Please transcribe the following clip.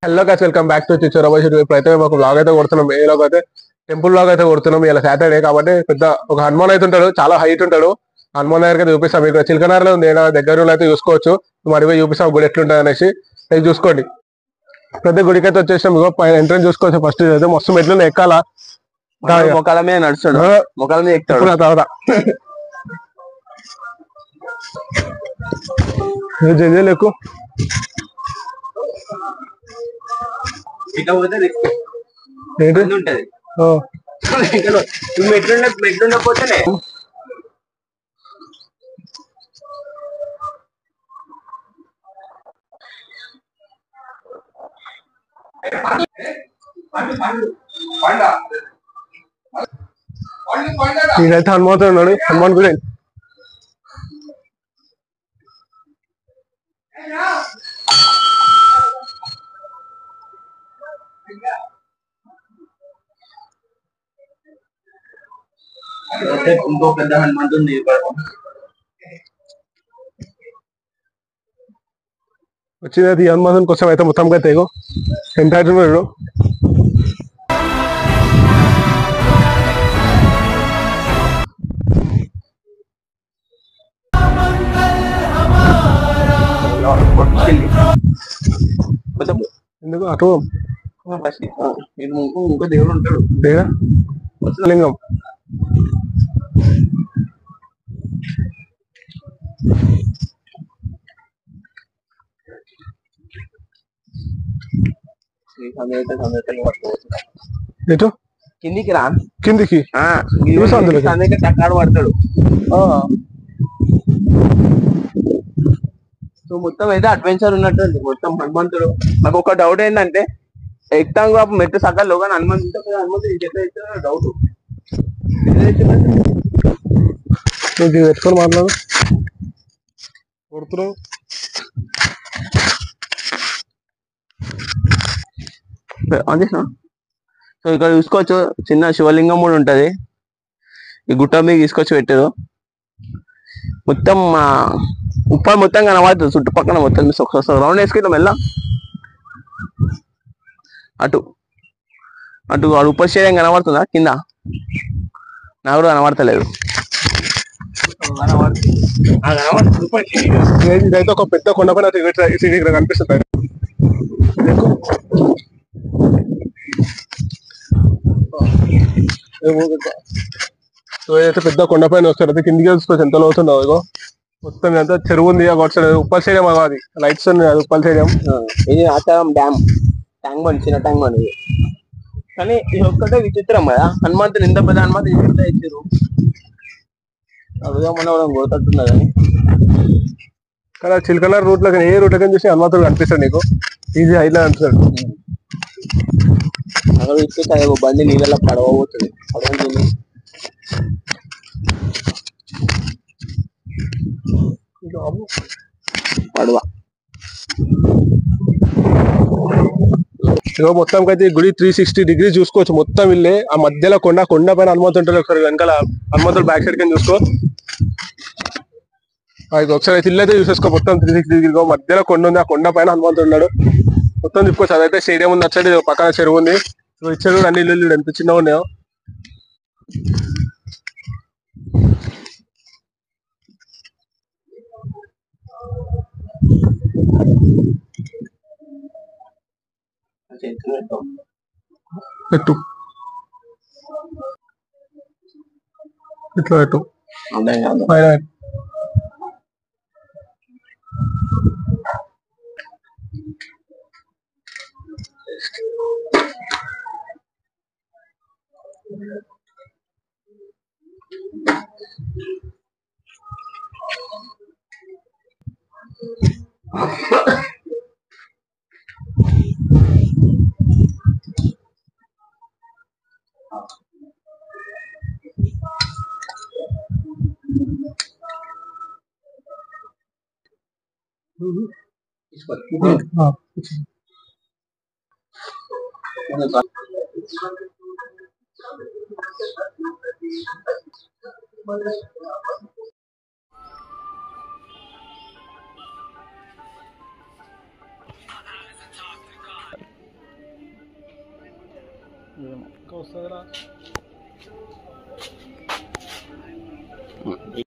Hello guys, welcome back to చిచ్చోరబాయ్. ఇప్పుడైతే ఒక బ్లాగ్ అయితే కొడుతున్నాం. ఏ బ్లాగ్ అయితే టెంపుల్ బ్లాగ్ అయితే కొడుతున్నాం. ఇలా సాటర్డే కాబట్టి పెద్ద ఒక హనుమాన్ అయితే ఉంటాడు, చాలా హైట్ ఉంటాడు. హనుమాన్ దగ్గర అయితే చూపిస్తాం. ఇక్కడ చిలకనారులో ఉంది, దగ్గర అయితే చూసుకోవచ్చు. మరి పోయి చూపిస్తాం గుడి ఎట్లుంటుంది అనేసి. ఇది చూసుకోండి. పెద్ద గుడికి అయితే వచ్చేసాం. ఎంట్రెన్స్ చూసుకోవచ్చు. ఫస్ట్ అయితే మస్తు మెట్లు ఎక్కాలా, మొక్కల మీద నడుస్తాడు, మొక్కల మీద ఎక్కుతాడు. తర్వాత ఎక్కువ ఏంటి ఉంటది మెట్లుండకపోతేనే ఇదైతే హనుమంతుడు ఉన్నాడు. హనుమాన్ గుడి ఇంకో పెద్ద హనుమంతుడు వచ్చినది. హనుమంతుని కోసం అయితే మొత్తం అయితే ఎంత అవుతున్నాడు. ఎందుకు అటు ఇంకో దేవుడు ఉంటాడు, లింగం. ఎటు కిందికి రా, కిందికి టక్కాడు పడతాడు. సో మొత్తం అయితే అడ్వెంచర్ ఉన్నట్టుంది మొత్తం హనుమంతుడు. నాకు ఒక డౌట్ ఏంటంటే, ఎక్కుతాం కాపు మెట్టు సగల్లో కానీ హనుమంతుడు ఎట్లా డౌట్ పెట్టుకొని మాట్లాడు కొడుతున్నావు. సో ఇక్కడ చూసుకోవచ్చు, చిన్న శివలింగం కూడా ఉంటది. ఈ గుట్ట మీద తీసుకొచ్చి పెట్టారు. మొత్తం ఉప్పర్ మొత్తం కనబడుతుంది చుట్టుపక్కల మొత్తం. రౌండ్ వేసుకుంటాం వెళ్ళా అటు అటు ఉప్పర్ స్టేడియం కనబడుతుందా కింద? నాకు కూడా కనబడతలేదు. ఇదైతే ఒక పెద్ద కొండపైన ఇక్కడ కనిపిస్తుంది. ఏదైతే పెద్ద కొండపైన వస్తారు అయితే కిందికి చూసుకోవచ్చు ఎంత లోతుందో. ఇగో మొత్తం ఎంత చెరువు ఉంది. ఉప్పల్ స్టేడియం అది లైట్స్ ఉన్నాయి. అది ఉప్పల్ స్టేడియం. ఇది ఆచారం డ్యామ్, ట్యాంక్ బండ్, చిన్న ట్యాంక్ బండ్ ఇది. కానీ ఇది ఒక్కటే విచిత్రం కదా, హనుమంతుడు ఇంత పెద్ద హనుమంతుడు ఇచ్చారు. అడుగా మన గుర్తట్టున్నది కానీ చిలకలర్ రూట్ లో ఏ రూట్ చూసి హనుమంతుడు కనిపిస్తాడు నీకు. ఈజీ హైట్లో కనిపిస్తాడు. అక్కడ ఇస్తే బండి నీళ్ళలో పడవబోతుంది. పడవ ఇగో మొత్తం అయితే గుడి 360 degrees చూసుకోవచ్చు. మొత్తం వెళ్ళే ఆ మధ్యలో కొండ పైన హనుమంతుంటారు. ఒకసారి వెనకాల హనుమంతుడు బ్యాక్ సైడ్ కింద చూసుకో. ఒకసారి అయితే ఇల్లు అయితే చూసేసుకో. మొత్తం 360 degrees మధ్యలో కొండ ఉంది. ఆ కొండ పైన హనుమంతుడు ఉన్నాడు. మొత్తం చూసుకోవచ్చు. అదైతే స్టేడియం ఉంది. అచ్చండి పక్కన చెరువు ఉంది. ఇచ్చాడు అన్ని ఇల్లు ఎంత చిన్నగా ఉన్నాయో. పెట్టు ఇట్లా పెట్టు పైన వస్తుందిరా